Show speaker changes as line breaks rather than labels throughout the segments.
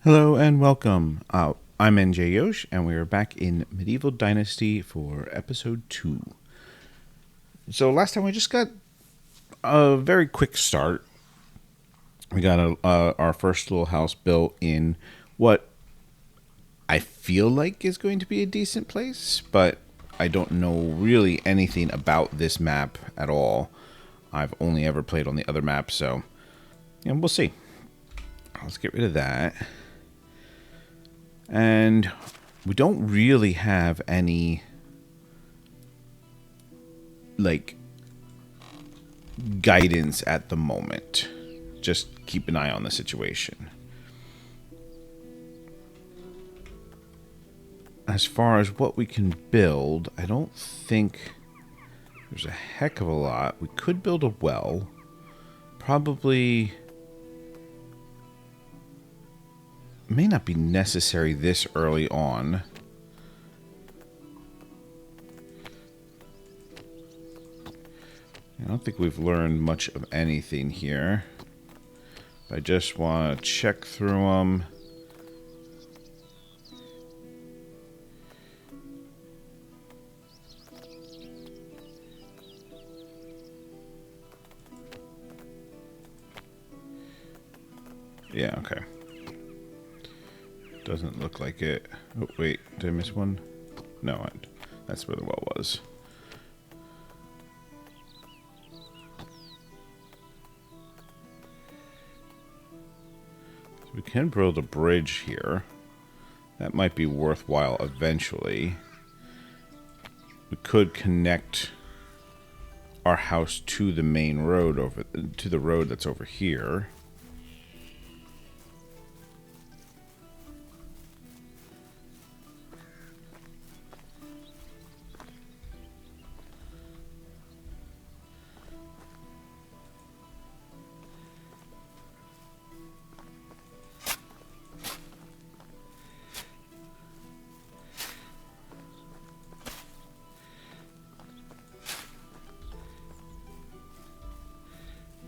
Hello and welcome. I'm NJ Yosh, and we are back in Medieval Dynasty for episode 2. So last time we just got a very quick start. We got our first little house built in what I feel like is going to be a decent place, but I don't know really anything about this map at all. I've only ever played on the other map, so we'll see. Let's get rid of that. And we don't really have any, guidance at the moment. Just keep an eye on the situation. As far as what we can build, I don't think there's a heck of a lot. We could build a well. Probably may not be necessary this early on. I don't think we've learned much of anything here. I just want to check through them. Yeah, okay. Doesn't look like it. Oh, wait. Did I miss one? No, that's where the well was. So we can build a bridge here. That might be worthwhile eventually. We could connect our house to the main road to the road that's over here.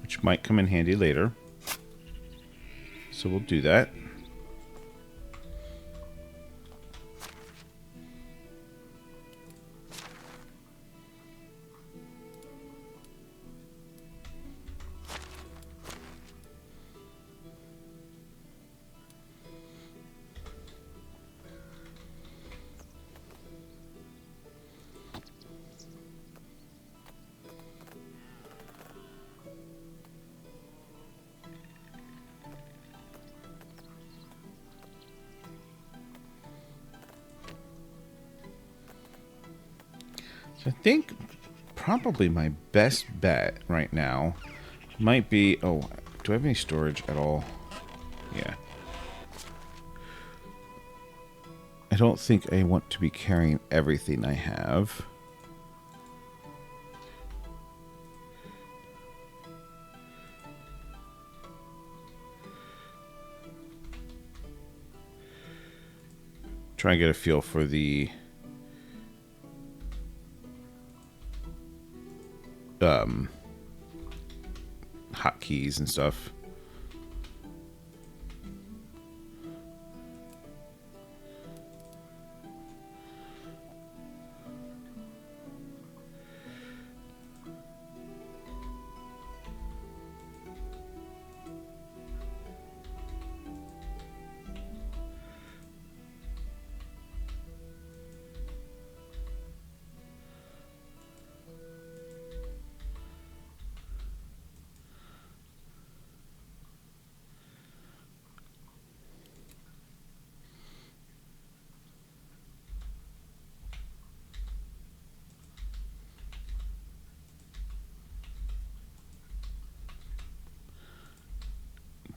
Which might come in handy later. So we'll do that. I think probably my best bet right now might be... Oh, do I have any storage at all? Yeah. I don't think I want to be carrying everything I have. Try and get a feel for the... hotkeys and stuff.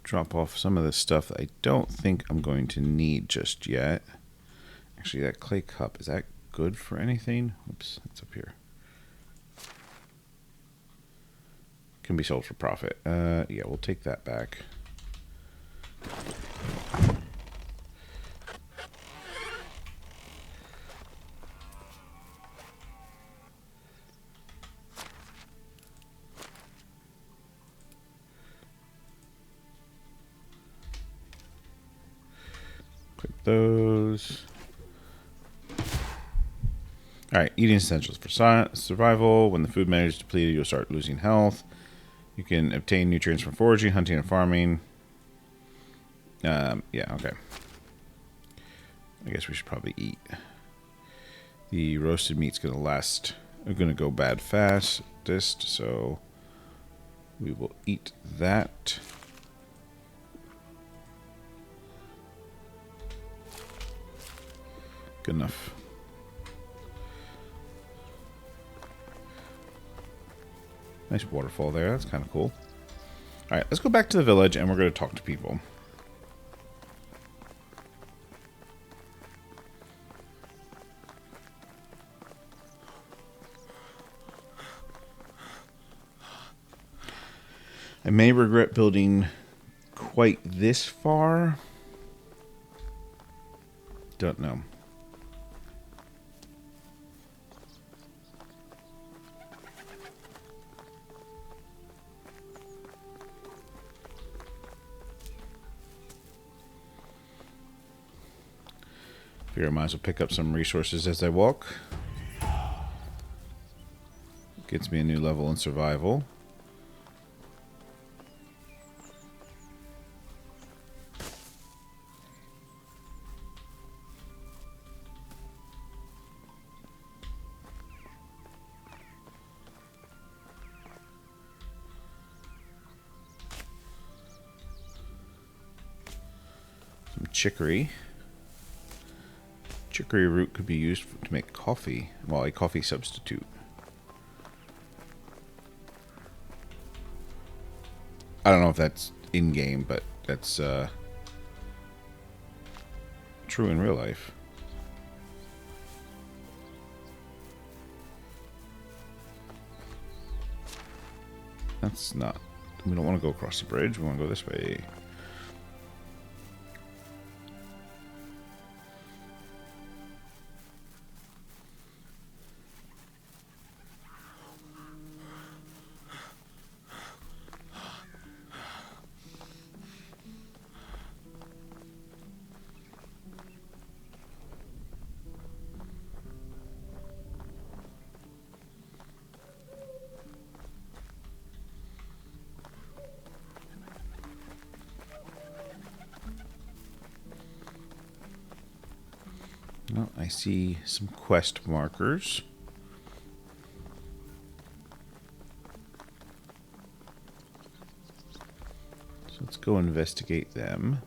Drop off some of the stuff that I don't think I'm going to need just yet. Actually, that clay cup, is that good for anything? Oops, it's up here. Can be sold for profit. Yeah, we'll take that back. those. Alright, eating essentials for survival. When the food matter is depleted, you'll start losing health. You can obtain nutrients from foraging, hunting, and farming. Yeah, okay. I guess we should probably eat. The roasted meat's gonna go bad fastest, so we will eat that. Good enough. Nice waterfall there. That's kind of cool. Alright, let's go back to the village and we're going to talk to people. I may regret building quite this far. Don't know. Figure I might as well pick up some resources as I walk. Gets me a new level in survival. Some chicory. Chicory root could be used to make coffee. Well, a coffee substitute. I don't know if that's in-game, but that's true in real life. That's not... We don't want to go across the bridge. We want to go this way. Well, I see some quest markers. So let's go investigate them.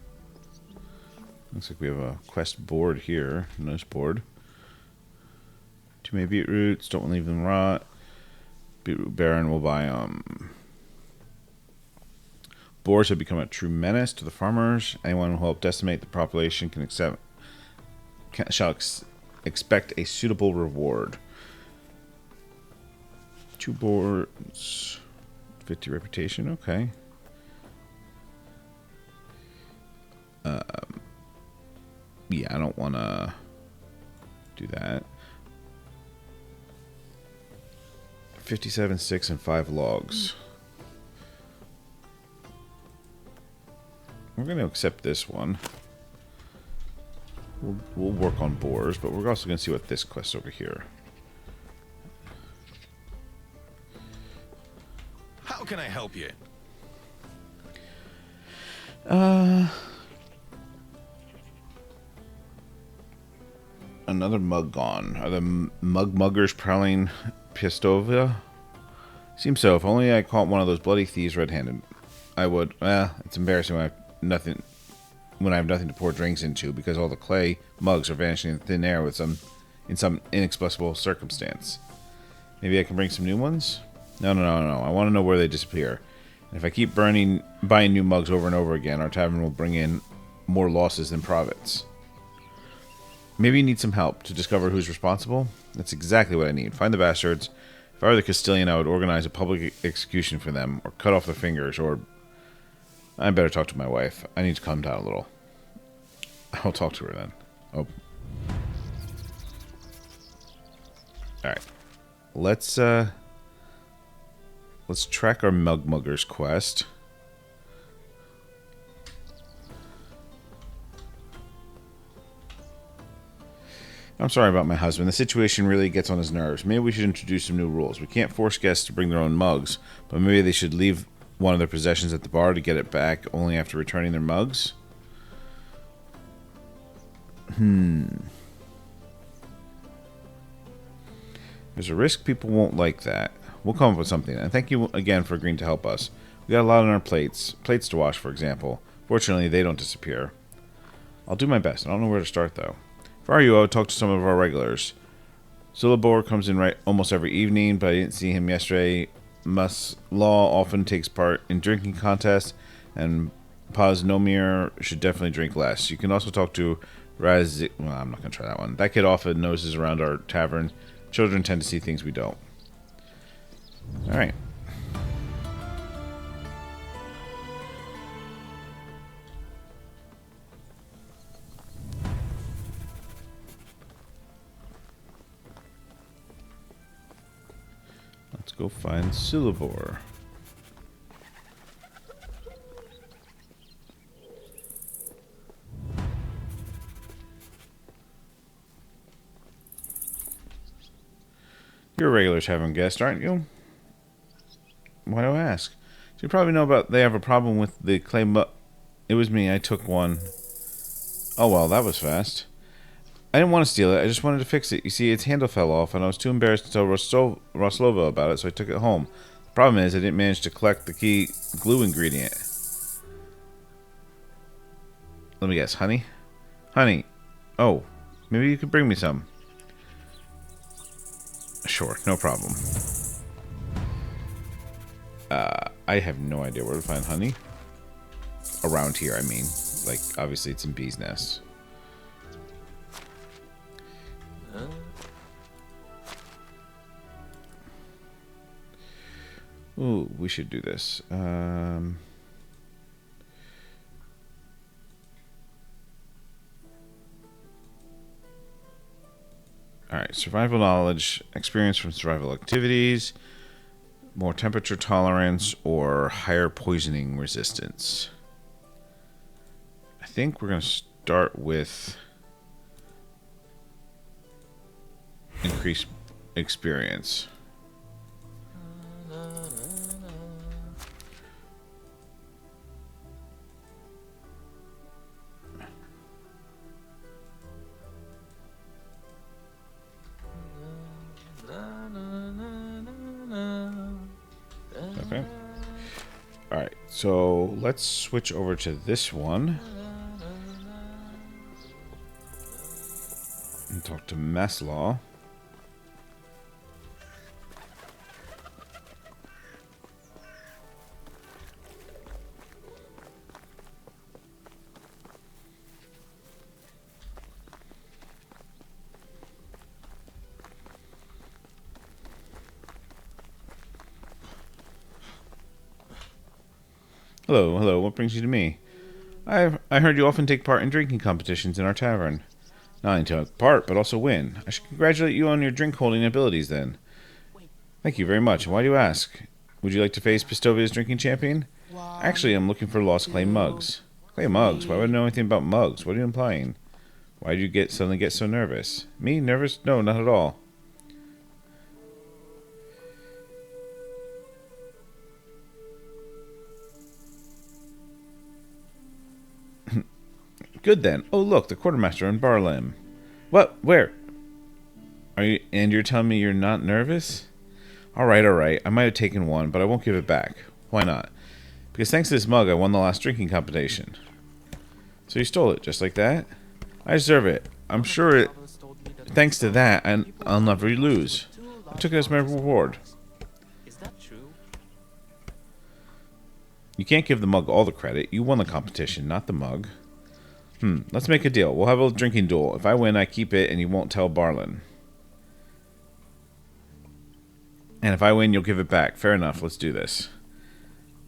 Looks like we have a quest board here. Nice board. Too many beetroots. Don't leave them rot. Beetroot Baron will buy boars have become a true menace to the farmers. Anyone who helped decimate the population shall expect a suitable reward. 2 boards, 50 reputation. Okay. Yeah, I don't want to do that. 57 sticks and 5 logs. We're going to accept this one. We'll work on boars, but we're also going to see what this quest over here.
How can I help you?
Another mug gone. Are the muggers prowling Piestovia? Seems so. If only I caught one of those bloody thieves red-handed, I would. It's embarrassing when I have nothing to pour drinks into because all the clay mugs are vanishing in thin air in some inexplicable circumstance. Maybe I can bring some new ones? No. I want to know where they disappear. And if I keep buying new mugs over and over again, our tavern will bring in more losses than profits. Maybe you need some help to discover who's responsible? That's exactly what I need. Find the bastards. If I were the Castilian, I would organize a public execution for them, or cut off their fingers, or... I better talk to my wife. I need to calm down a little. I'll talk to her then. Oh. Alright. Let's track our muggers quest. I'm sorry about my husband. The situation really gets on his nerves. Maybe we should introduce some new rules. We can't force guests to bring their own mugs, but maybe they should leave one of their possessions at the bar to get it back only after returning their mugs. There's a risk people won't like that. We'll come up with something. And thank you again for agreeing to help us. We got a lot on our plates. Plates to wash, for example. Fortunately, they don't disappear. I'll do my best. I don't know where to start, though. If I were you, I would talk to some of our regulars. Silabor comes in right almost every evening, but I didn't see him yesterday. Law often takes part in drinking contests, and Poznomir should definitely drink less. You can also talk to Raz. Well, I'm not going to try that one. That kid often noses around our tavern. Children tend to see things we don't. Alright. Let's go find Silabor. You're a regular tavern guest, aren't you? Why do I ask? So you probably know about they have a problem with the claim. It was me. I took one. Oh well, that was fast. I didn't want to steal it. I just wanted to fix it. You see, its handle fell off, and I was too embarrassed to tell Roslova about it, so I took it home. The problem is, I didn't manage to collect the key glue ingredient. Let me guess, honey? Honey. Oh, maybe you could bring me some. Sure, no problem. I have no idea where to find honey. Around here, I mean. Like, obviously it's in bees' nests. Ooh, we should do this. Alright, survival knowledge, experience from survival activities, more temperature tolerance, or higher poisoning resistance. I think we're going to start with increased experience. Okay. Alright, so let's switch over to this one. And talk to Maslaw. Hello, hello, what brings you to me? I heard you often take part in drinking competitions in our tavern. Not only take part, but also win. I should congratulate you on your drink-holding abilities, then. Thank you very much. Why do you ask? Would you like to face Pistovia's drinking champion? Actually, I'm looking for lost clay mugs. Clay mugs? Why would I know anything about mugs? What are you implying? Why did you suddenly get so nervous? Me? Nervous? No, not at all. Good then. Oh, look, the quartermaster in Barlam. What? Where? Are you? And you're telling me you're not nervous? All right, all right. I might have taken one, but I won't give it back. Why not? Because thanks to this mug, I won the last drinking competition. So you stole it, just like that? I deserve it. I'm sure it. Thanks to that, I'll never lose. I took it as my reward.
Is that true?
You can't give the mug all the credit. You won the competition, not the mug. Let's make a deal. We'll have a drinking duel. If I win, I keep it, and you won't tell Barlin. And if I win, you'll give it back. Fair enough. Let's do this.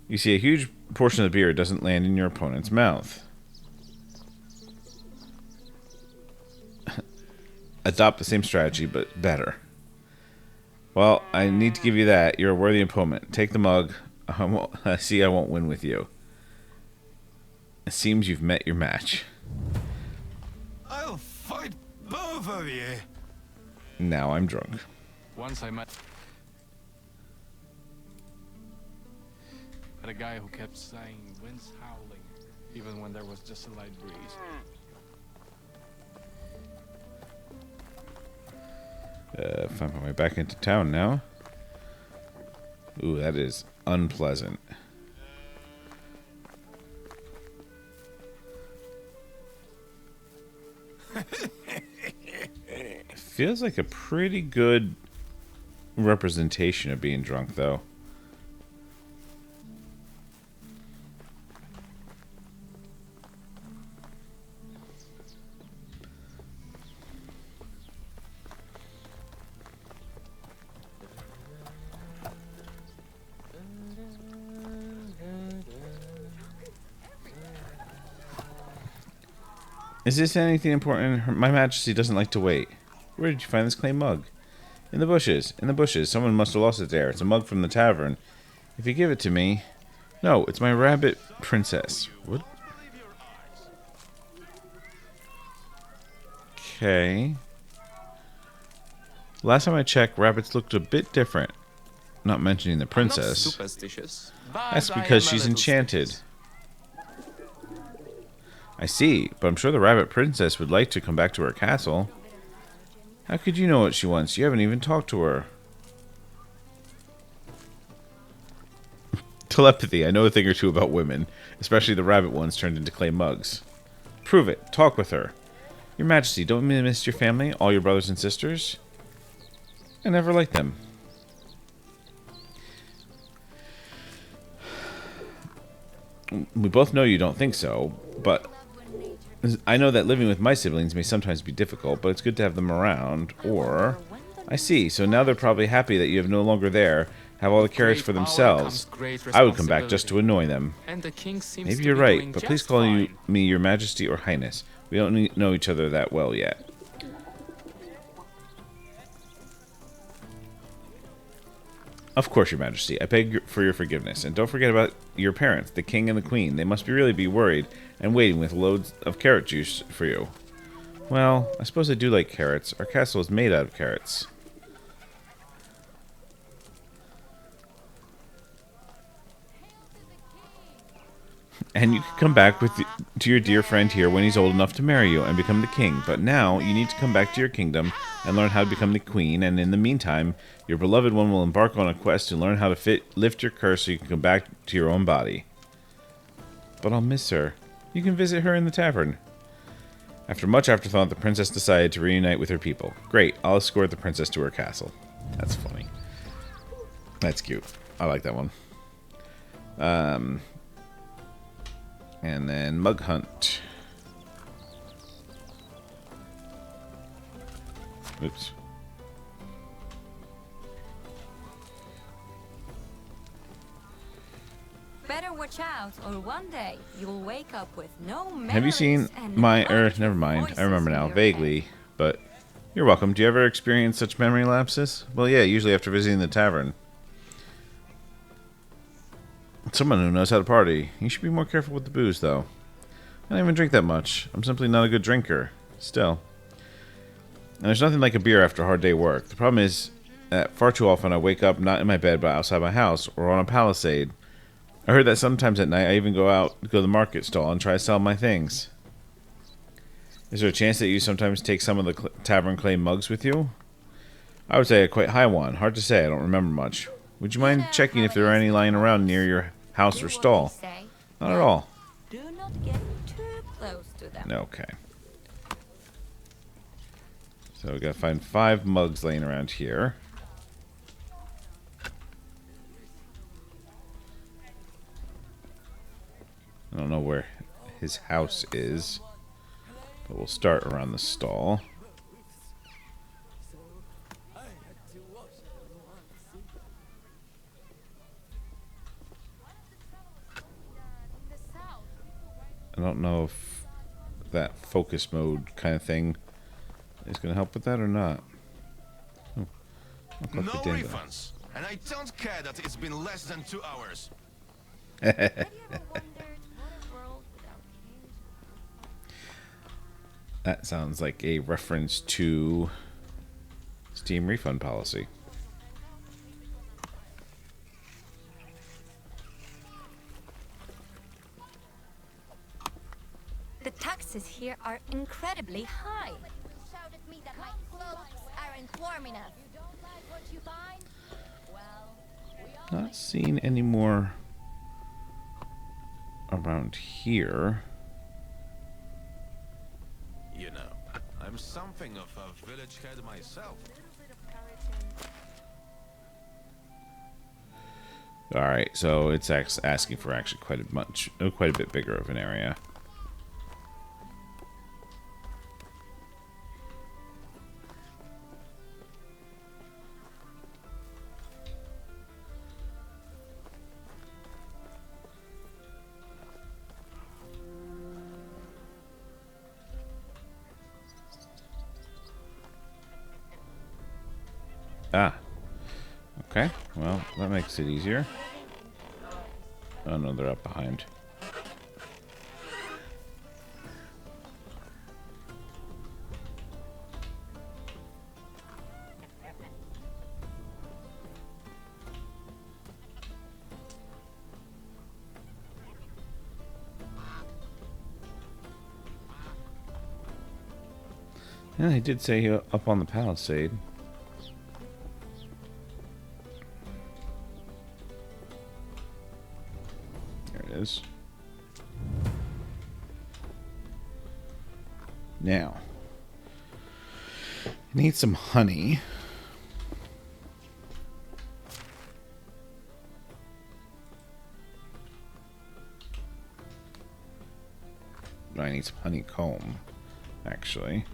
You see, a huge portion of the beer doesn't land in your opponent's mouth. Adopt the same strategy, but better. Well, I need to give you that. You're a worthy opponent. Take the mug. I see I won't win with you. It seems you've met your match.
I'll fight both over here.
Now I'm drunk.
Once I met a guy who kept saying winds howling, even when there was just a light breeze.
Find my way back into town now. Ooh, that is unpleasant. Feels like a pretty good representation of being drunk, though. Is this anything important? My Majesty doesn't like to wait. Where did you find this clay mug? In the bushes. In the bushes. Someone must have lost it there. It's a mug from the tavern. If you give it to me... No, it's my rabbit princess. What? Okay. Last time I checked, rabbits looked a bit different. Not mentioning the princess.
Superstitious.
That's because she's enchanted. I see, but I'm sure the rabbit princess would like to come back to her castle. How could you know what she wants? You haven't even talked to her. Telepathy. I know a thing or two about women, especially the rabbit ones turned into clay mugs. Prove it. Talk with her. Your Majesty, don't you miss your family, all your brothers and sisters? I never liked them. We both know you don't think so, but I know that living with my siblings may sometimes be difficult, but it's good to have them around. Or, I see, so now they're probably happy that you have no longer there, have all the carrots for themselves. I would come back just to annoy them. Maybe you're right, but please call me Your Majesty or Highness. We don't know each other that well yet. Of course, Your Majesty. I beg for your forgiveness. And don't forget about your parents, the king and the queen. They must really be worried and waiting with loads of carrot juice for you. Well, I suppose I do like carrots. Our castle is made out of carrots. And you can come back to your dear friend here when he's old enough to marry you and become the king. But now, you need to come back to your kingdom and learn how to become the queen. And in the meantime, your beloved one will embark on a quest to learn how to lift your curse so you can come back to your own body. But I'll miss her. You can visit her in the tavern. After much afterthought, the princess decided to reunite with her people. Great, I'll escort the princess to her castle. That's funny. That's cute. I like that one. And then Mug Hunt. Oops.
Better watch out, or one day you'll wake up with no memories.
Have you seen my... never mind. I remember now. Vaguely. But you're welcome. Do you ever experience such memory lapses? Well, yeah, usually after visiting the tavern. Someone who knows how to party. You should be more careful with the booze, though. I don't even drink that much. I'm simply not a good drinker. Still. And there's nothing like a beer after a hard day work. The problem is that far too often I wake up not in my bed but outside my house or on a palisade. I heard that sometimes at night I even go to the market stall and try to sell my things. Is there a chance that you sometimes take some of the tavern clay mugs with you? I would say a quite high one. Hard to say. I don't remember much. Would you mind checking if there are any lying around near your house or stall? Not at all.
Do not get too close to them.
Okay. So we gotta find 5 mugs laying around here. I don't know where his house is, but we'll start around the stall. I don't know if that focus mode kind of thing is going to help with that or not. Oh,
No refunds. And I don't care that it's been less than 2 hours.
That sounds like a reference to Steam refund policy.
The taxes here are incredibly high.
Shout at me that my clothes aren't warm enough. You don't like what you find? Well, we all
Not seeing any more around here.
You know, I'm something of a village head myself.
All right, so it's asking for actually quite a bit bigger of an area. Ah. Okay, well, that makes it easier. Oh no, they're up behind. Yeah, he did say up on the palisade. Is. Now, I need some honey. I need some honeycomb, actually.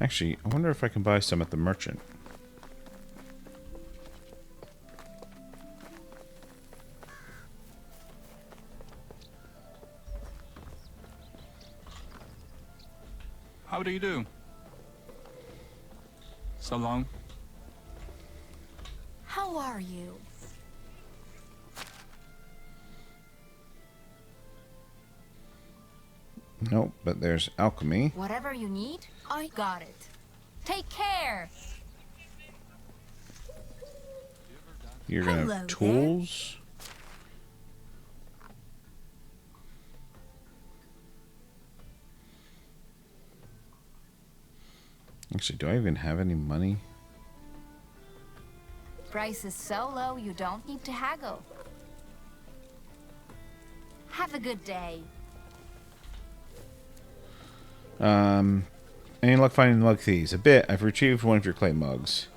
Actually, I wonder if I can buy some at the merchant.
How do you do? So long.
How are you?
Nope, but there's alchemy.
Whatever you need, I got it. Take care.
You're gonna
Hello
have
there.
tools. Actually, do I even have any money?
Price is so low you don't need to haggle. Have a good day.
Any luck finding mug thieves? A bit. I've retrieved one of your clay mugs.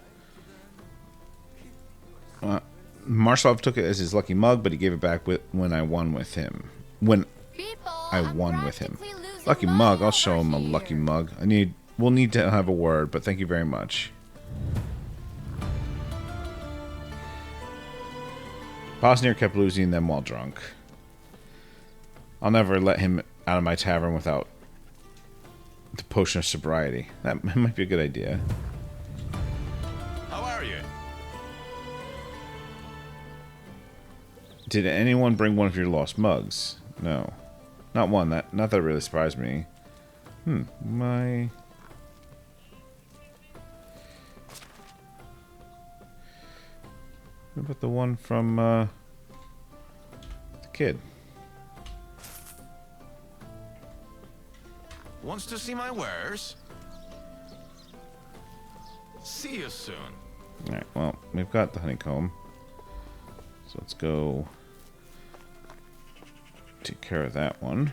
Marshall took it as his lucky mug, but he gave it back when I won with him. When
People,
I
I'm
won with him.
practically losing
Lucky
money
mug. I'll
over
show him a
here.
lucky mug. We'll need to have a word, but thank you very much. Bosnier kept losing them while drunk. I'll never let him out of my tavern without the potion of sobriety. That might be a good idea.
How are you?
Did anyone bring one of your lost mugs? No. Not one. Not that really surprised me. My... What about the one from, the kid?
Wants to see my wares? See you soon.
Alright, well, we've got the honeycomb. So let's go take care of that one.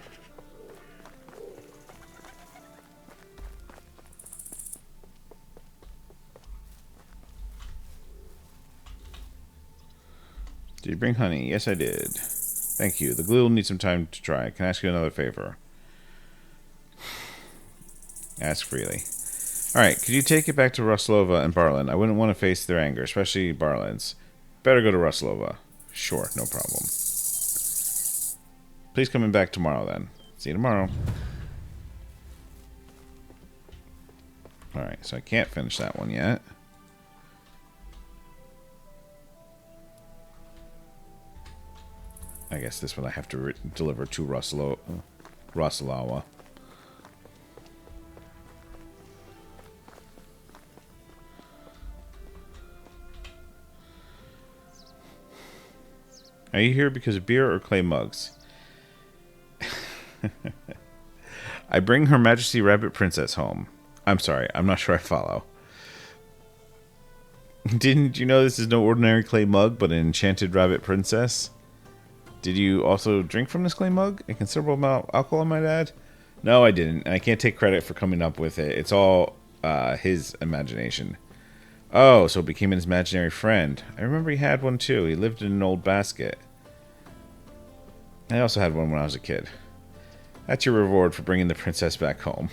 Did you bring honey? Yes, I did. Thank you. The glue will need some time to dry. Can I ask you another favor? Ask freely. Alright, could you take it back to Ruslova and Barland? I wouldn't want to face their anger, especially Barland's. Better go to Ruslova. Sure, no problem. Please come in back tomorrow then. See you tomorrow. Alright, so I can't finish that one yet. I guess this one I have to deliver to Russelawa. Are you here because of beer or clay mugs? I bring Her Majesty Rabbit Princess home. I'm sorry, I'm not sure I follow. Didn't you know this is no ordinary clay mug, but an enchanted rabbit princess? Did you also drink from this clay mug? A considerable amount of alcohol, I might add? No, I didn't, and I can't take credit for coming up with it. It's all his imagination. Oh, so it became his imaginary friend. I remember he had one too. He lived in an old basket. I also had one when I was a kid. That's your reward for bringing the princess back home.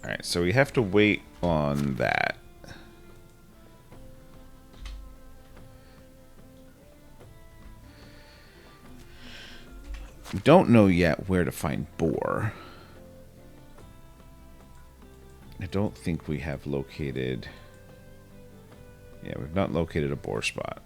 Alright, so we have to wait on that. We don't know yet where to find boar. I don't think we have located... Yeah, we've not located a boar spot.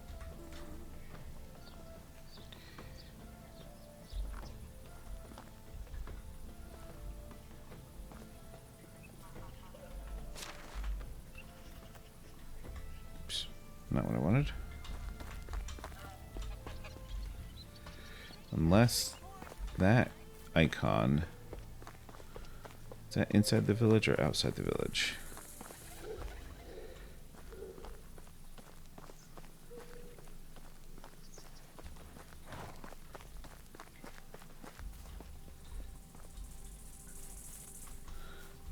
Oops, not what I wanted. Unless that icon... Is that inside the village or outside the village?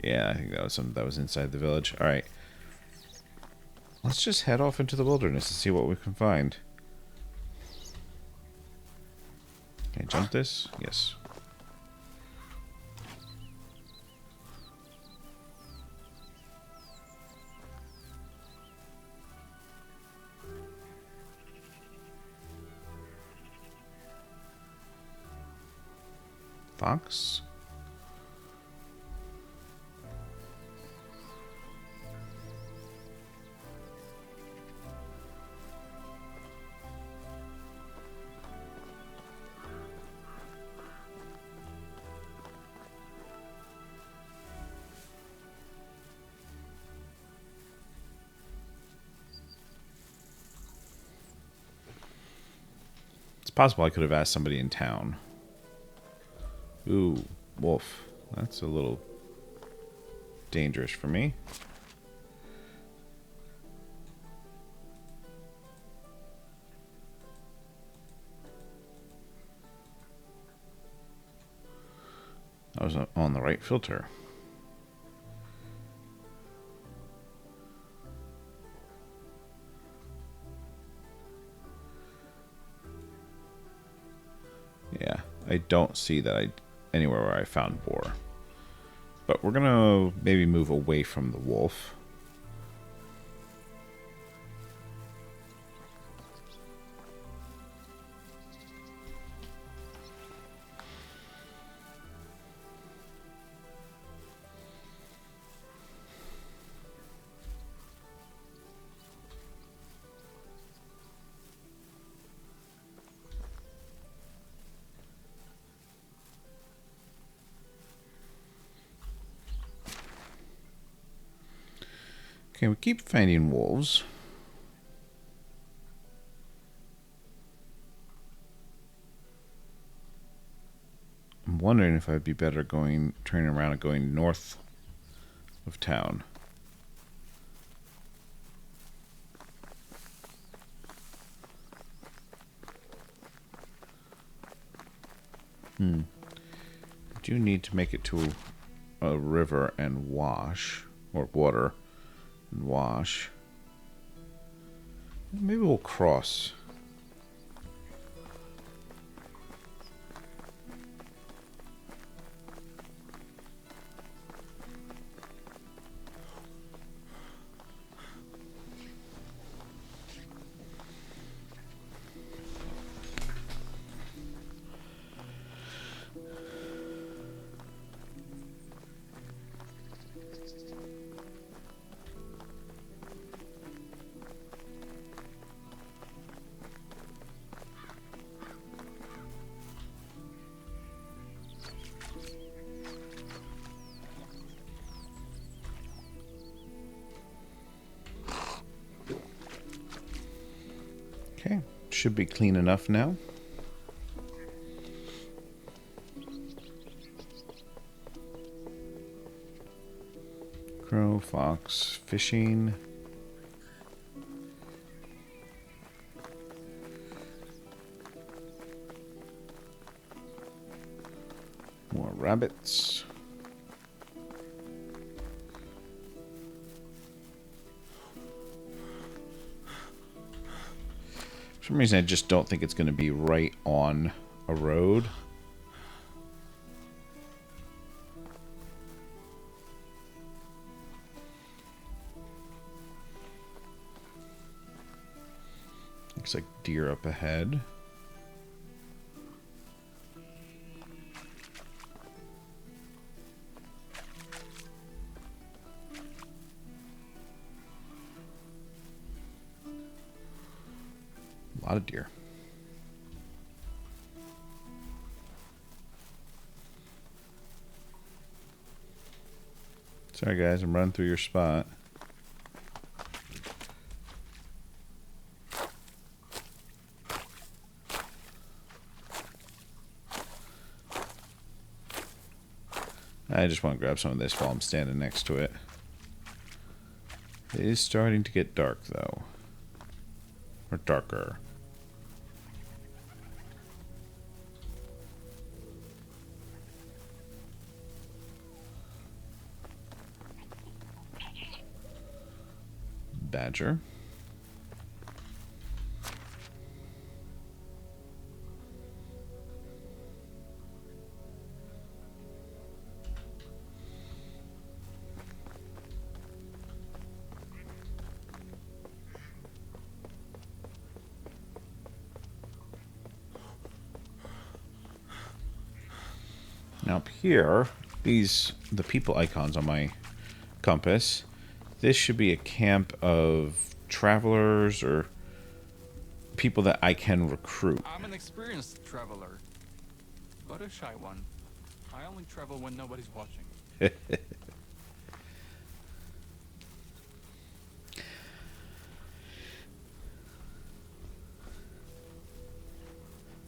Yeah, I think that was inside the village. All right. Let's just head off into the wilderness and see what we can find. Can I jump this? Yes. Fox? It's possible I could have asked somebody in town. Ooh, wolf. That's a little dangerous for me. I was on the right filter. Yeah, I don't see that anywhere where I found boar. But we're gonna maybe move away from the wolf. Okay, we keep finding wolves. I'm wondering if I'd be better turning around and going north of town. I do need to make it to a river and wash, or water. Wash. Maybe we'll cross. Okay, should be clean enough now. Crow, fox, fishing. More rabbits. For some reason, I just don't think it's going to be right on a road. Looks like deer up ahead. A lot of deer. Sorry guys, I'm running through your spot. I just want to grab some of this while I'm standing next to it. It is starting to get dark though. Or darker. Badger. Now up here, the people icons on my compass, this should be a camp of travelers or people that I can recruit.
I'm an experienced traveler, but a shy one. I only travel when nobody's watching.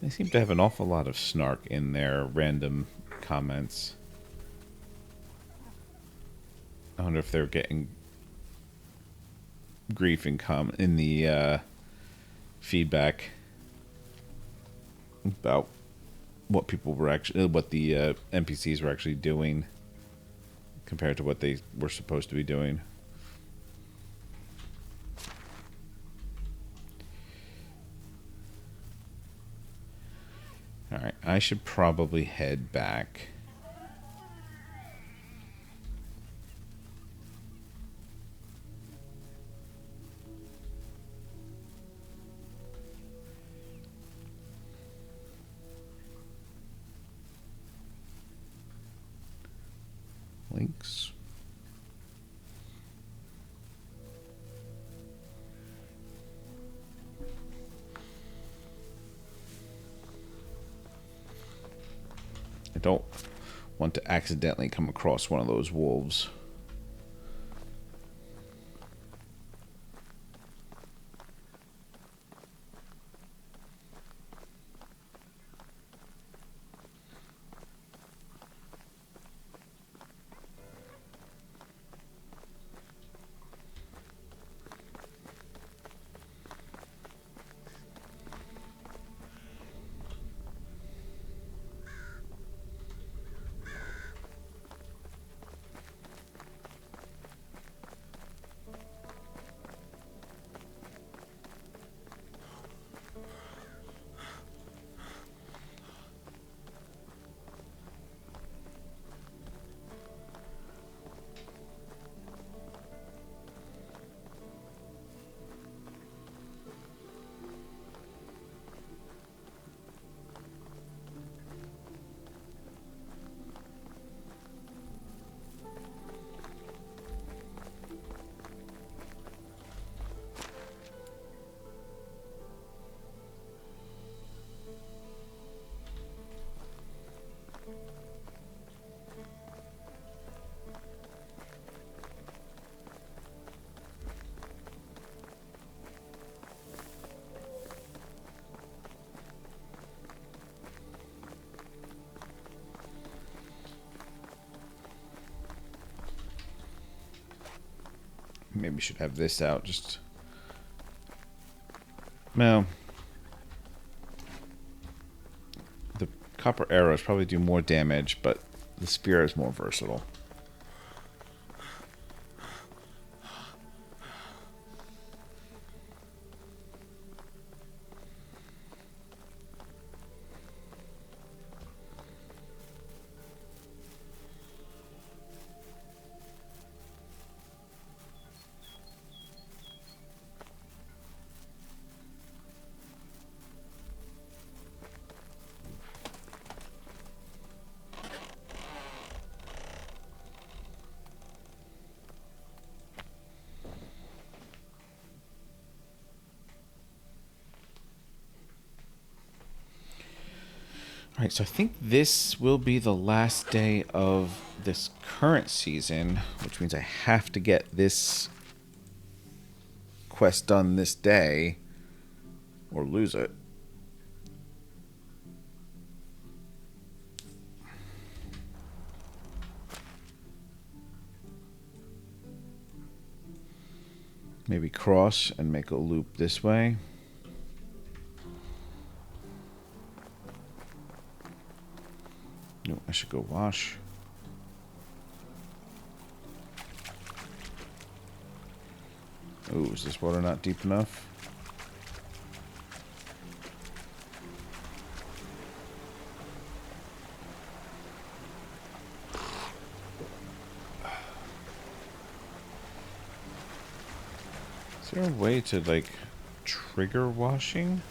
They seem to have an awful lot of snark in their random comments. I wonder if they're getting grief in the feedback about what people were actually, what the NPCs were actually doing compared to what they were supposed to be doing. Alright, I should probably head back. Links. I don't want to accidentally come across one of those wolves. maybe should have this out. Just no. The copper arrows probably do more damage, but the spear is more versatile. Alright, so I think this will be the last day of this current season, which means I have to get this quest done this day or lose it. Maybe cross and make a loop this way. No, I should go wash. Oh, is this water not deep enough? Is there a way to, like, trigger washing?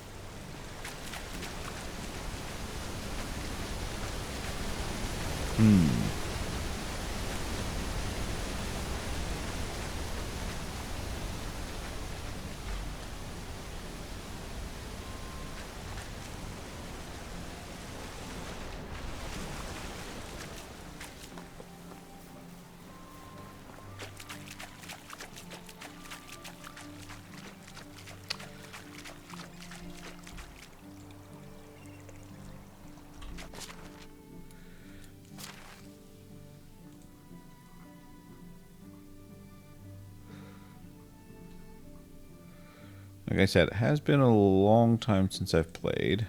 Like I said, it has been a long time since I've played.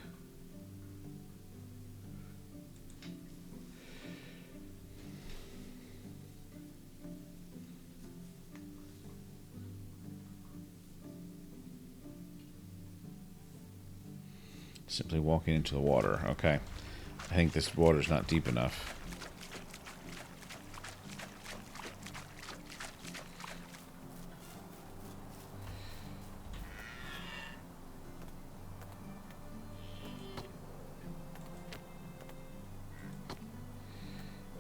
Simply walking into the water. Okay. I think this water's not deep enough.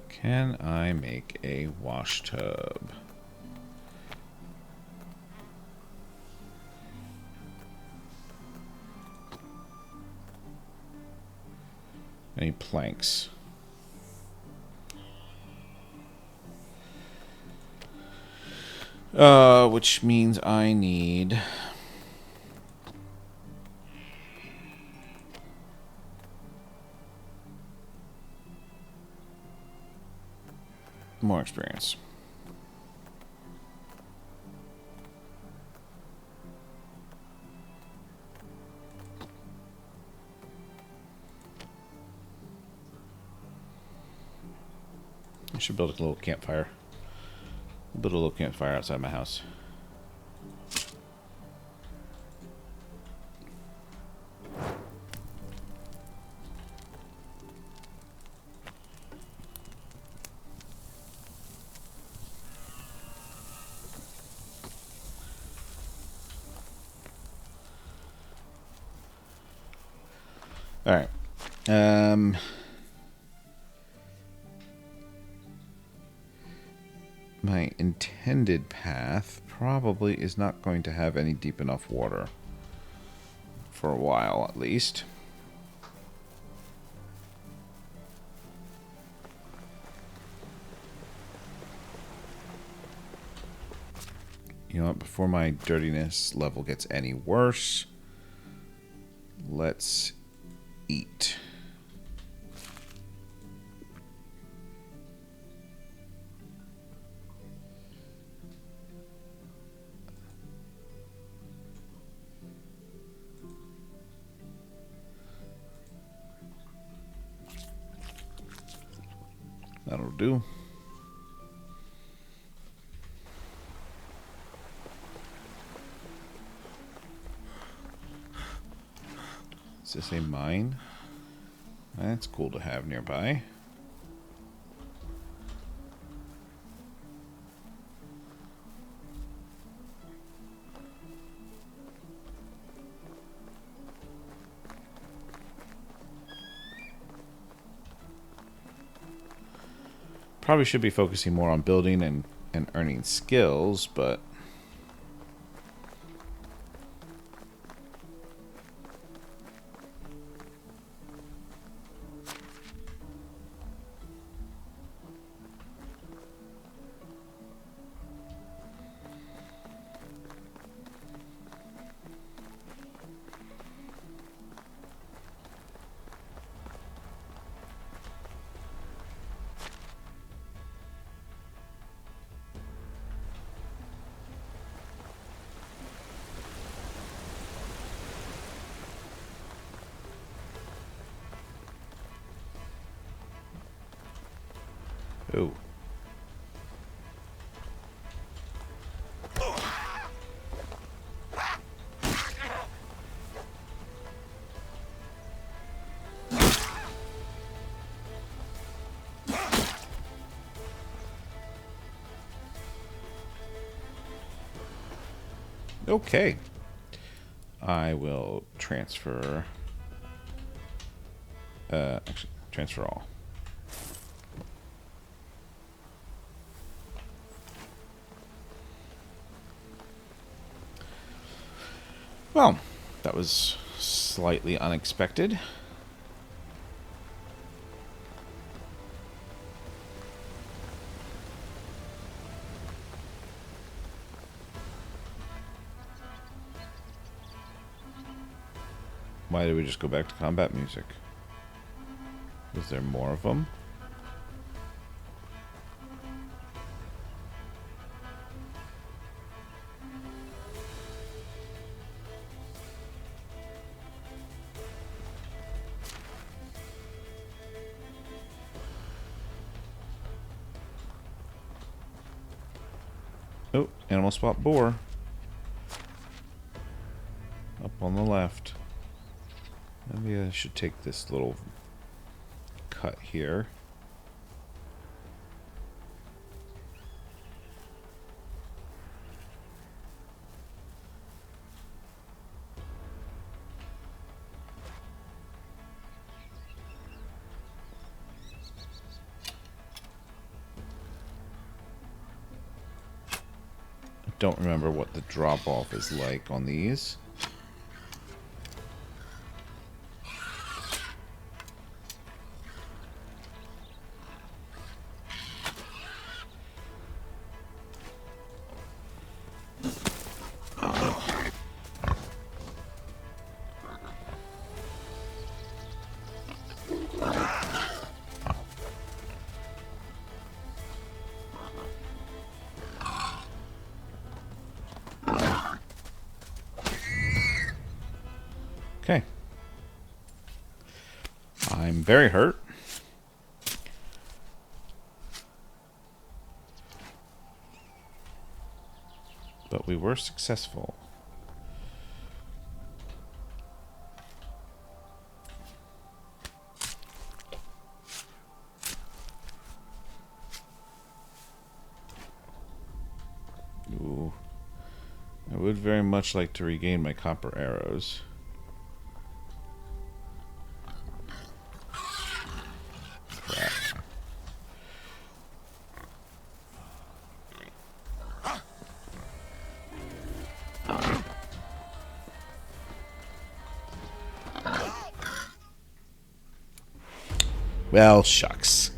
Can I make a wash tub? Any planks? Which means I need more experience. I should build a little campfire. Build a little campfire outside my house. All right. My intended path probably is not going to have any deep enough water. For a while, at least. You know what? Before my dirtiness level gets any worse, let's eat. That'll do. Is this a mine? That's cool to have nearby. Probably should be focusing more on building and earning skills, but oh. Okay. I will transfer. Actually, transfer all. Well, that was slightly unexpected. Why did we just go back to combat music? Is there more of them? Oh, animal spot boar. Up on the left. Maybe I should take this little cut here. I don't remember what the drop-off is like on these. Okay. I'm very hurt. But we were successful. Ooh. I would very much like to regain my copper arrows. Crap. Well, shucks.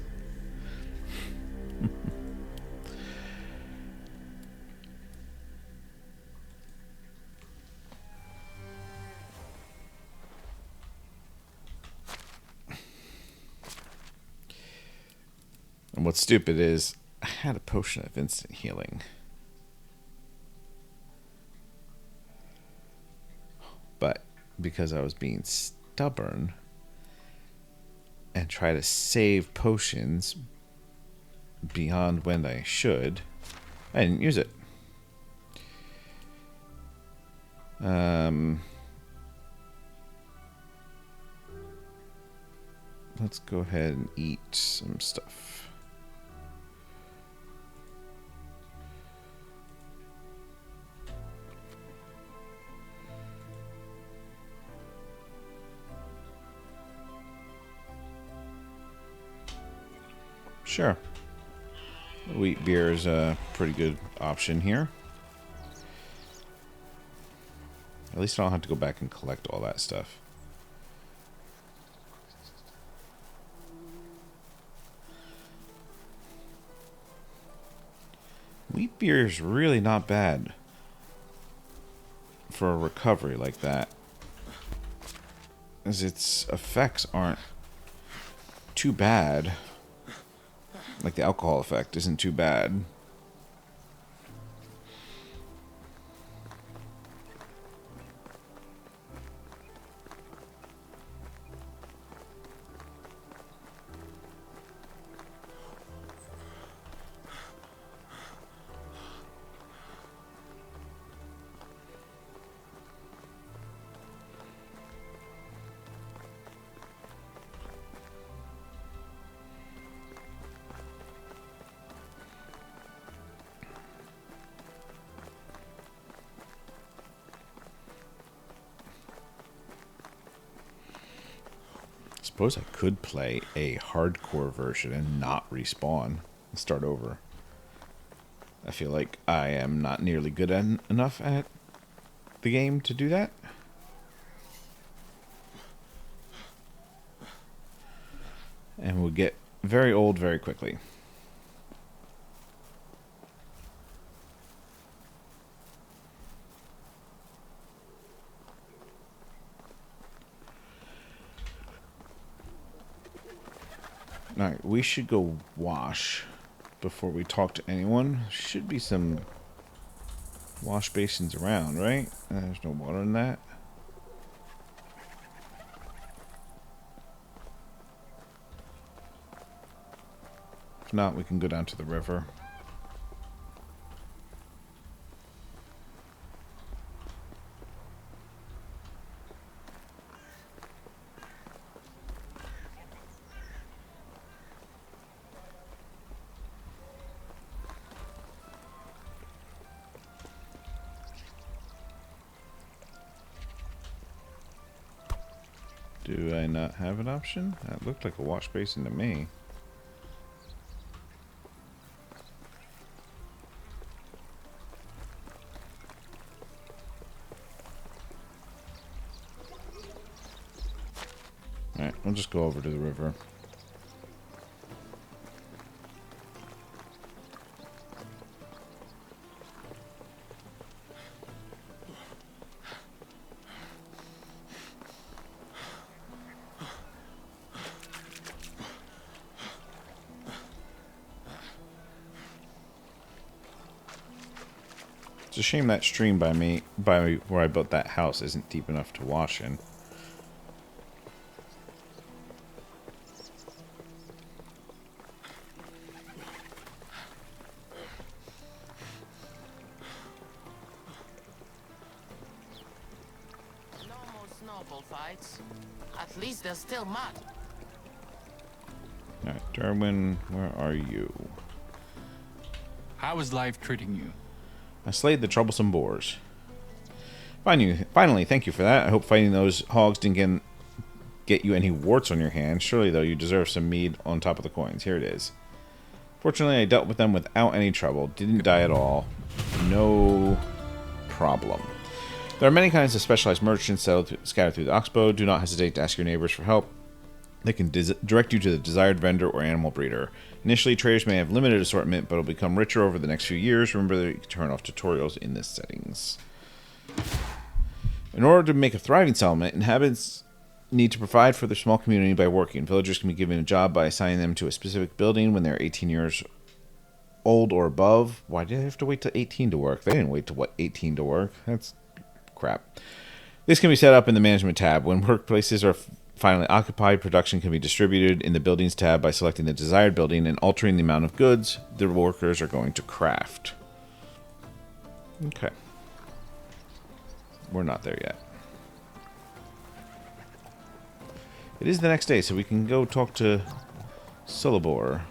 And what's stupid is I had a potion of instant healing. But because I was being stubborn and try to save potions beyond when I should. I didn't use it. Let's go ahead and eat some stuff. Sure. Wheat beer is a pretty good option here. At least I don't have to go back and collect all that stuff. Wheat beer is really not bad for a recovery like that, as its effects aren't too bad. Like the alcohol effect isn't too bad. Suppose I could play a hardcore version and not respawn and start over. I feel like I am not nearly good enough at the game to do that. And we'll get very old very quickly. Alright, we should go wash before we talk to anyone. Should be some wash basins around, right? There's no water in that. If not, we can go down to the river. Do I not have an option? That looked like a wash basin to me. Alright, we'll just go over to the river. It's a shame that stream by where I built that house isn't deep enough to wash in.
No more snowball fights. At least there's still mud.
Alright, Darwin, where are you?
How is life treating you?
I slayed the troublesome boars. Finally, thank you for that. I hope fighting those hogs didn't get you any warts on your hands. Surely, though, you deserve some mead on top of the coins. Here it is. Fortunately, I dealt with them without any trouble. Didn't die at all. No problem. There are many kinds of specialized merchants scattered through the Oxbow. Do not hesitate to ask your neighbors for help. They can direct you to the desired vendor or animal breeder. Initially, traders may have limited assortment, but will become richer over the next few years. Remember that you can turn off tutorials in this settings. In order to make a thriving settlement, inhabitants need to provide for their small community by working. Villagers can be given a job by assigning them to a specific building when they're 18 years old or above. Why did they have to wait till 18 to work? They didn't wait till, 18 to work? That's crap. This can be set up in the management tab. When workplaces are Finally, occupied production can be distributed in the buildings tab by selecting the desired building and altering the amount of goods the workers are going to craft. Okay. We're not there yet. It is the next day, so we can go talk to Sulabor.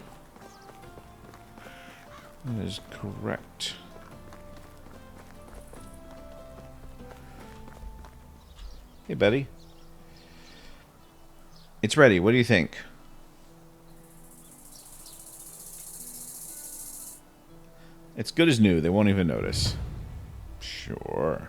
That is correct. Hey, Betty. It's ready. What do you think? It's good as new. They won't even notice. Sure.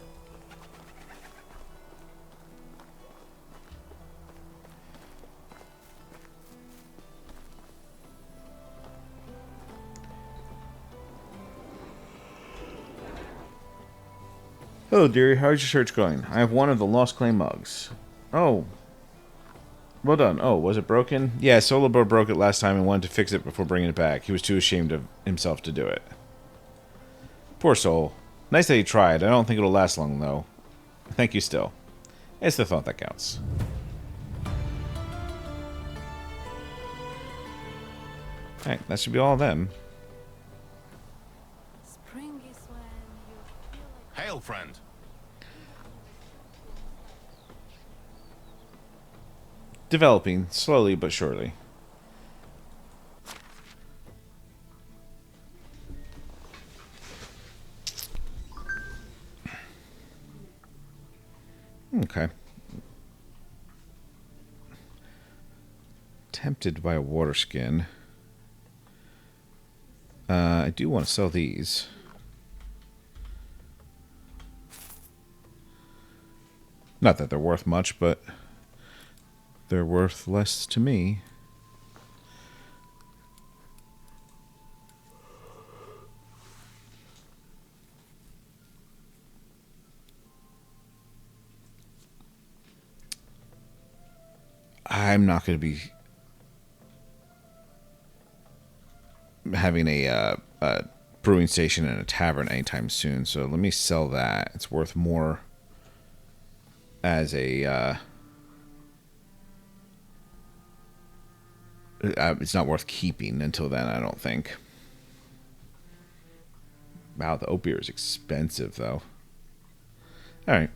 Hello, dearie. How's your search going? I have one of the lost clay mugs. Oh. Well done. Oh, was it broken? Yeah, Solobor broke it last time and wanted to fix it before bringing it back. He was too ashamed of himself to do it. Poor soul. Nice that he tried. I don't think it'll last long, though. Thank you still. It's the thought that counts. Alright, that should be all of them.
Spring is when you feel like...
Hail, friend.
Developing, slowly but surely. Okay. Tempted by a water skin. I do want to sell these. Not that they're worth much, but they're worth less to me. I'm not going to be having a brewing station and a tavern anytime soon, so let me sell that. It's worth more as a... it's not worth keeping until then, I don't think. Wow, the oat beer is expensive, though. Alright.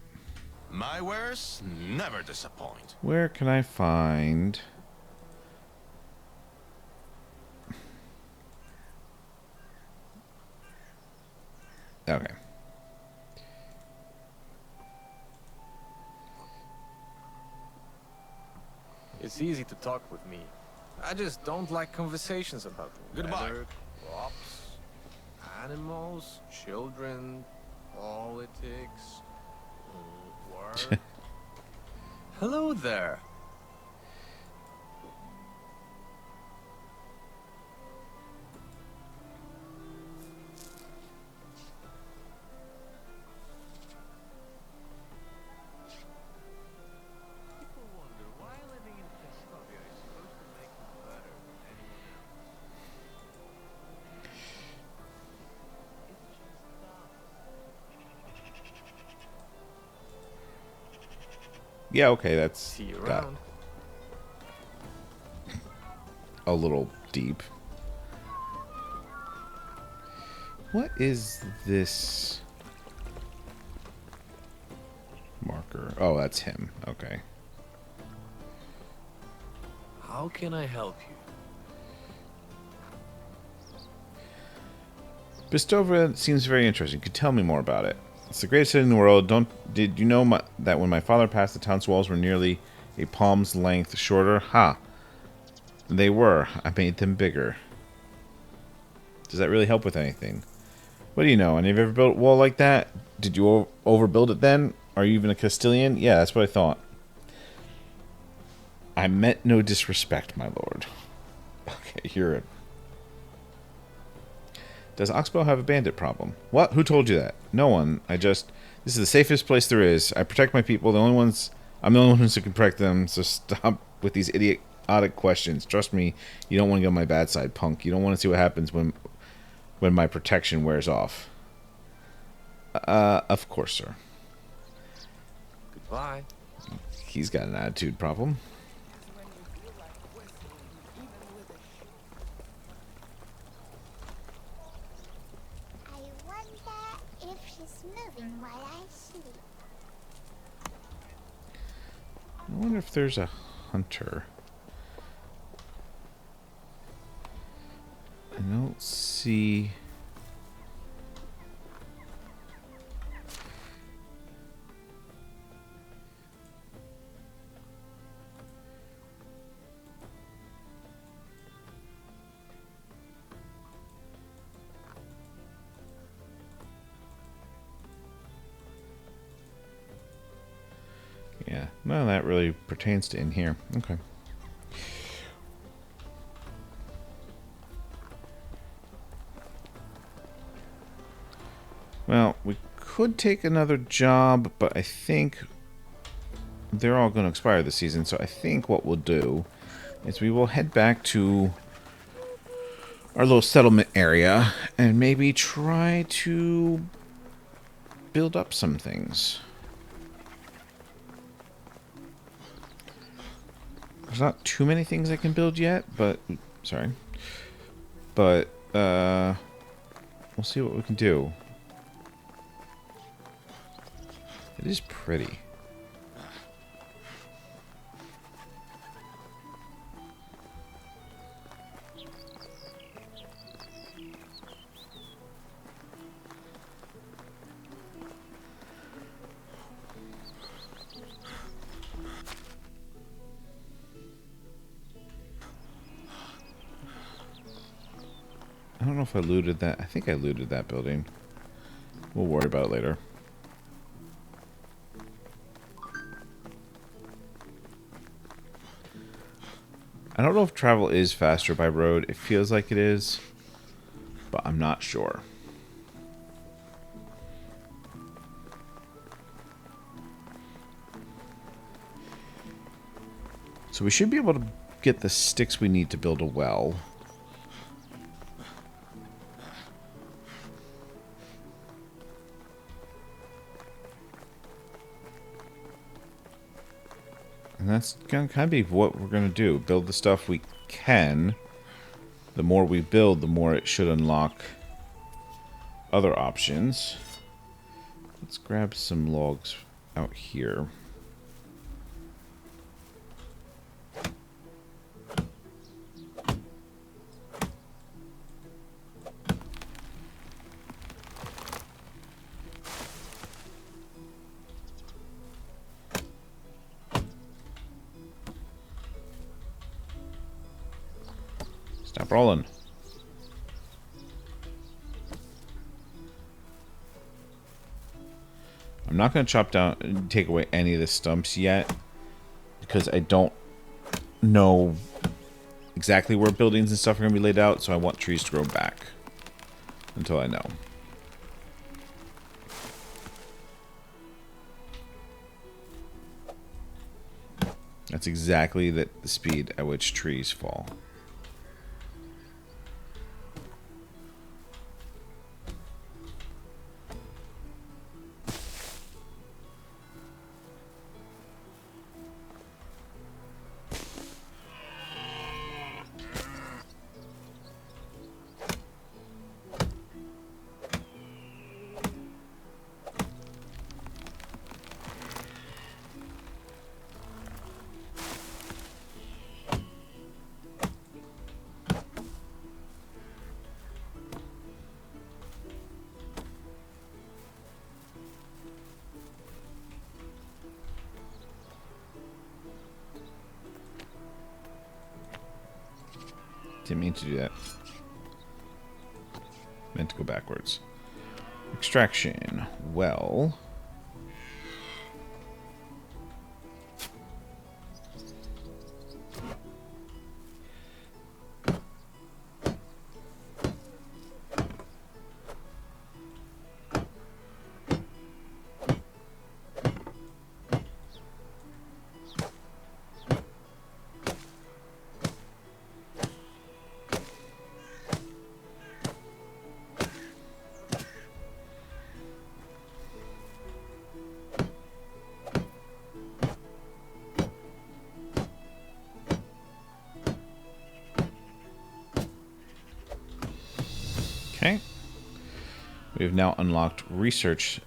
My wares never disappoint.
Where can I find... Okay.
It's easy to talk with me. I just don't like conversations about the
Goodbye.
weather, crops, animals, children, politics, work. Hello there. People wonder why living in Castoria is supposed to make you better than anyone else. It just does.
Yeah, okay, that's
See you
got
around.
a little deep. What is this marker? Oh, that's him. Okay.
How can I help you?
Bistova seems very interesting. Could you tell me more about it? It's the greatest city in the world. Did you know that when my father passed, the town's walls were nearly a palm's length shorter? Ha! They were. I made them bigger. Does that really help with anything? What do you know? Any of you ever built a wall like that? Did you overbuild it then? Are you even a Castilian? Yeah, that's what I thought. I meant no disrespect, my lord. Okay, you're a... Does Oxbow have a bandit problem? What? Who told you that? No one. This is the safest place there is. I protect my people. I'm the only one who can protect them, so stop with these idiotic questions. Trust me, you don't want to get on my bad side, punk. You don't want to see what happens when my protection wears off. Of course, sir.
Goodbye.
He's got an attitude problem.
Just moving while I sleep.
I wonder if there's a hunter. I don't see... Yeah, well, that really pertains to in here. Okay. Well, we could take another job, but I think they're all going to expire this season, so I think what we'll do is we will head back to our little settlement area and maybe try to build up some things. There's not too many things I can build yet, but... Sorry. But, we'll see what we can do. It is pretty. I don't know if I looted that. I think I looted that building. We'll worry about it later. I don't know if travel is faster by road. It feels like it is, but I'm not sure. So we should be able to get the sticks we need to build a well. And that's going to kind of be what we're going to do. Build the stuff we can. The more we build, the more it should unlock other options. Let's grab some logs out here. Stop rolling. I'm not going to chop down and take away any of the stumps yet, because I don't know exactly where buildings and stuff are going to be laid out, so I want trees to grow back until I know. That's exactly the speed at which trees fall. Didn't mean to do that. Meant to go backwards. Extraction. Well... We've now unlocked research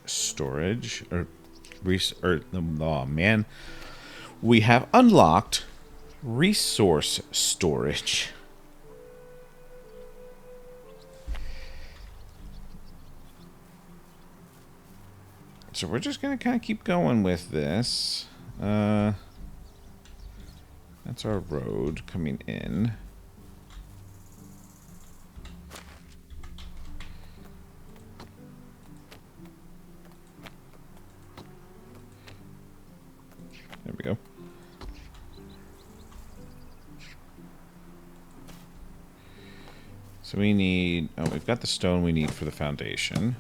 storage oh man, we have unlocked resource storage. So we're just gonna kind of keep going with this. That's our road coming in. There we go. So we need... Oh, we've got the stone we need for the foundation.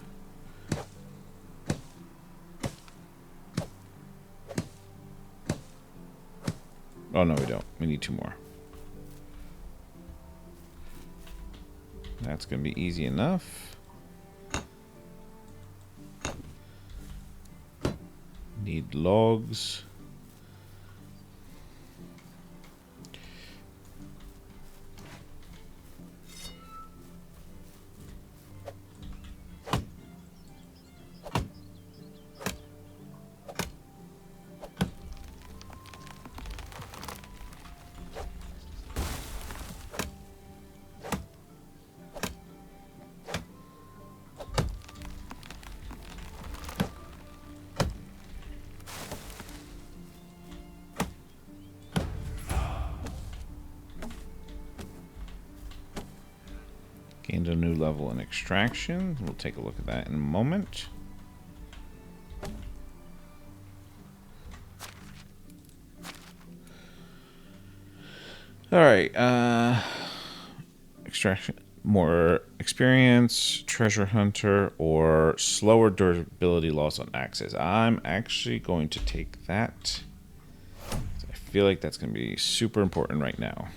Oh, no, we don't. We need 2 more. That's going to be easy enough. Need logs. Gained a new level in extraction. We'll take a look at that in a moment. Alright, extraction, more experience, treasure hunter, or slower durability loss on axes. I'm actually going to take that. I feel like that's going to be super important right now.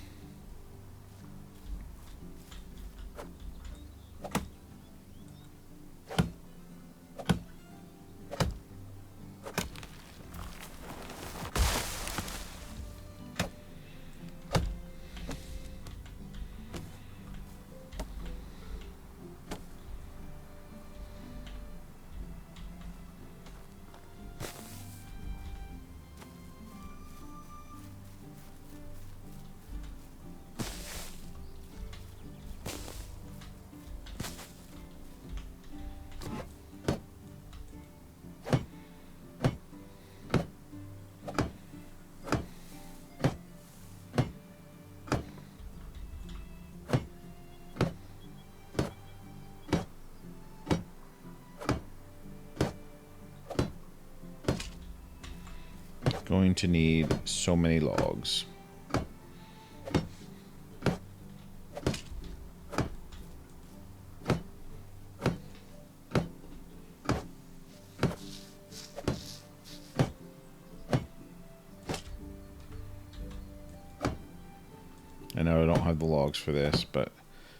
Going to need so many logs. I know I don't have the logs for this, but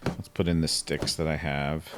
let's put in the sticks that I have.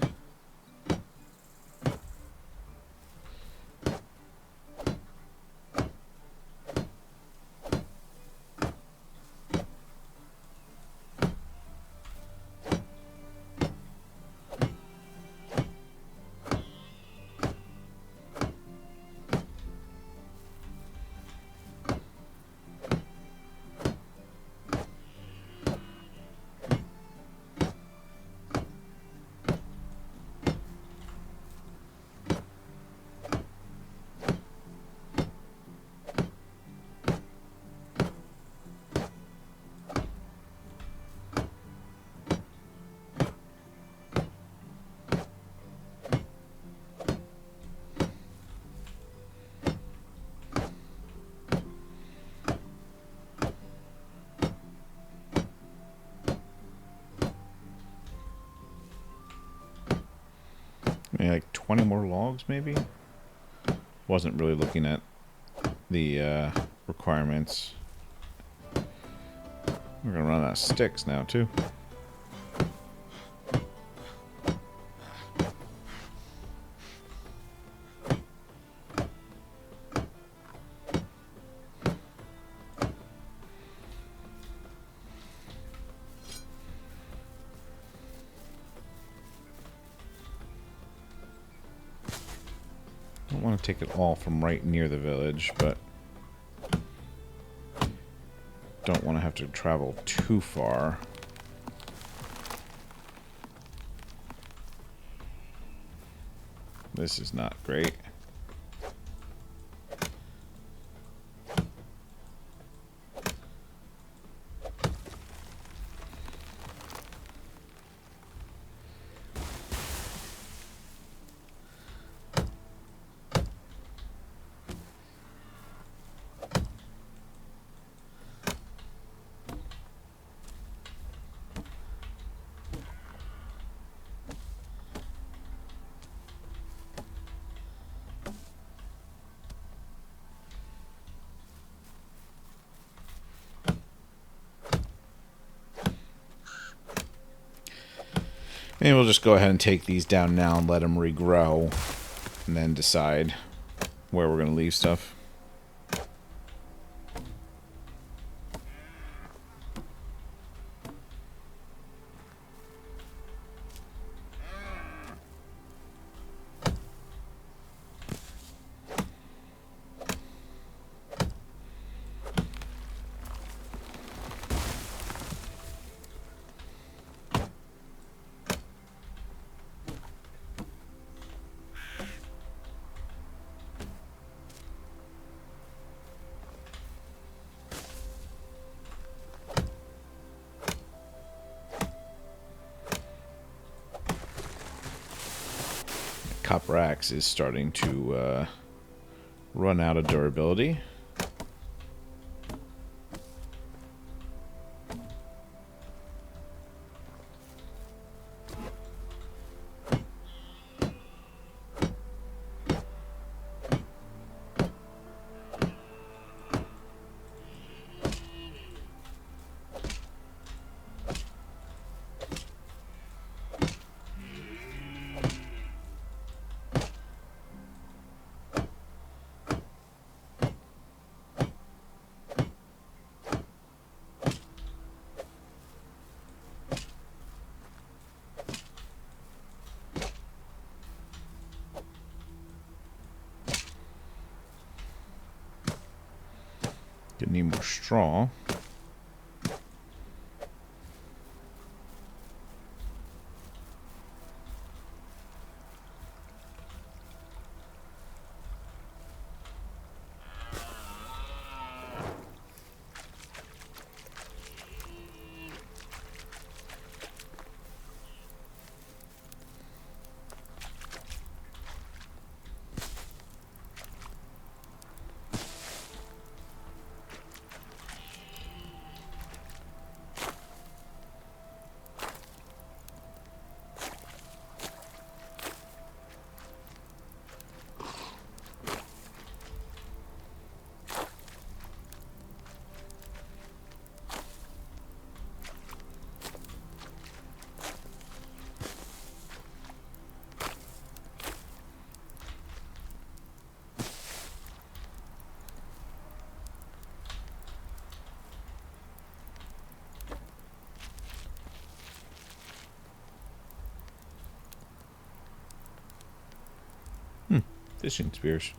Maybe like 20 more logs, maybe? Wasn't really looking at the requirements. We're gonna run out of sticks now, too. don't want to take it all from right near the village, but don't want to have to travel too far. This is not great. Maybe we'll just go ahead and take these down now and let them regrow, and then decide where we're going to leave stuff. Copper axe is starting to run out of durability. Gonna need more straw. Fishing spears.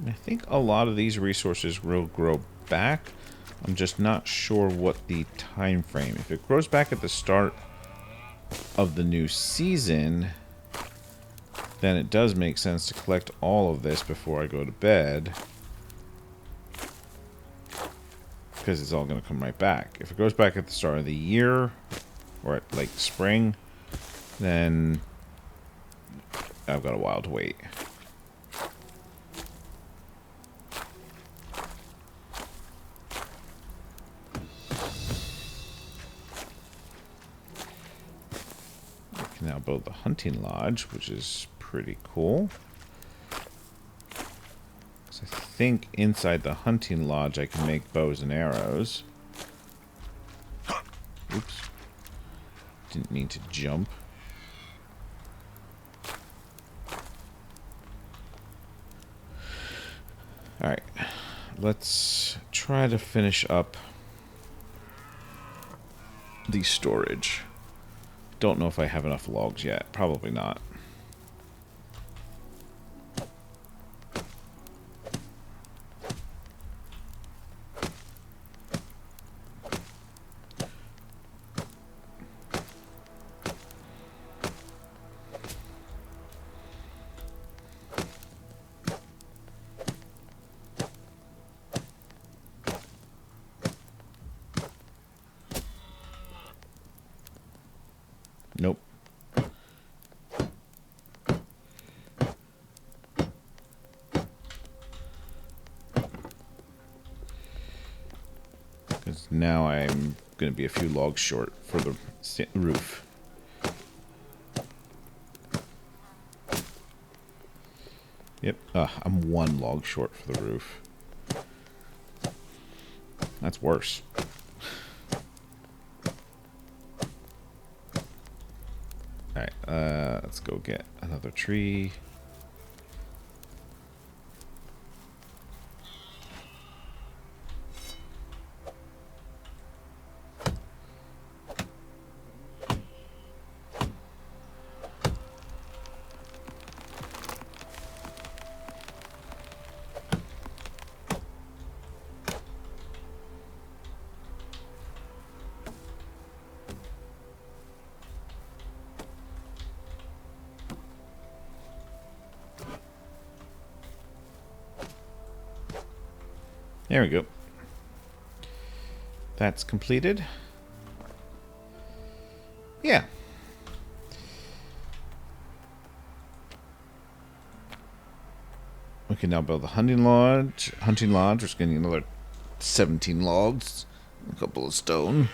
I think a lot of these resources will grow back. I'm just not sure what the time frame. If it grows back at the start of the new season, then it does make sense to collect all of this before I go to bed, because it's all going to come right back. If it goes back at the start of the year or at like spring, then I've got a while to wait. Now build the hunting lodge, which is pretty cool. So I think inside the hunting lodge I can make bows and arrows. Didn't mean to jump. Alright. Let's try to finish up the storage. Don't know if I have enough logs yet. Probably not. Nope. Because now I'm going to be a few logs short for the roof. Yep. I'm one log short for the roof. That's worse. Alright, let's go get another tree. There we go. That's completed. Yeah. We can now build a hunting lodge. We're just getting another 17 logs, a couple of stone.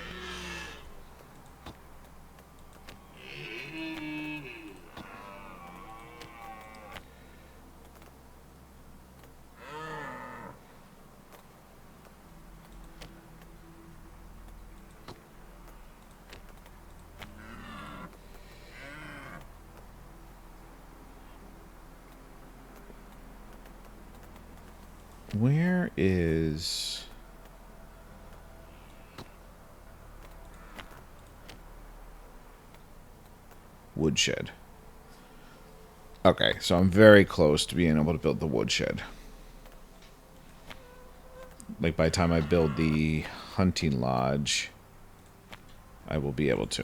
Where is... woodshed? Okay, so I'm very close to being able to build the woodshed. Like, by the time I build the hunting lodge, I will be able to.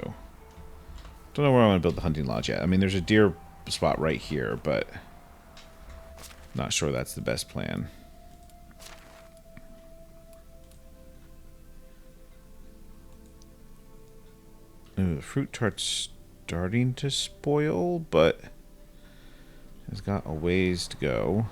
Don't know where I want to build the hunting lodge yet. I mean, there's a deer spot right here, but not sure that's the best plan. Ooh, the fruit tart's starting to spoil, but it's got a ways to go.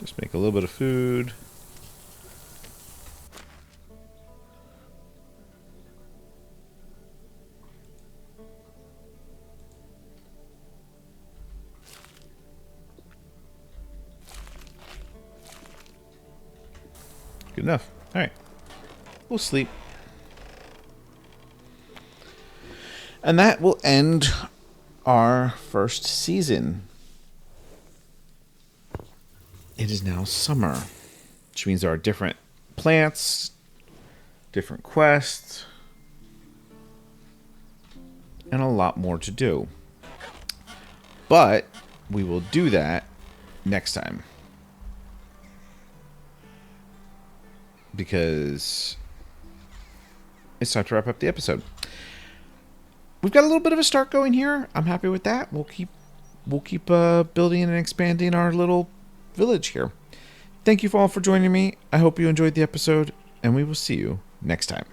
Just make a little bit of food. Good enough. All right. We'll sleep. And that will end our first season. It is now summer, which means there are different plants, different quests, and a lot more to do. But we will do that next time. Because it's time to wrap up the episode. We've got a little bit of a start going here. I'm happy with that. We'll keep building and expanding our little village here. Thank you all for joining me. I hope you enjoyed the episode, and we will see you next time.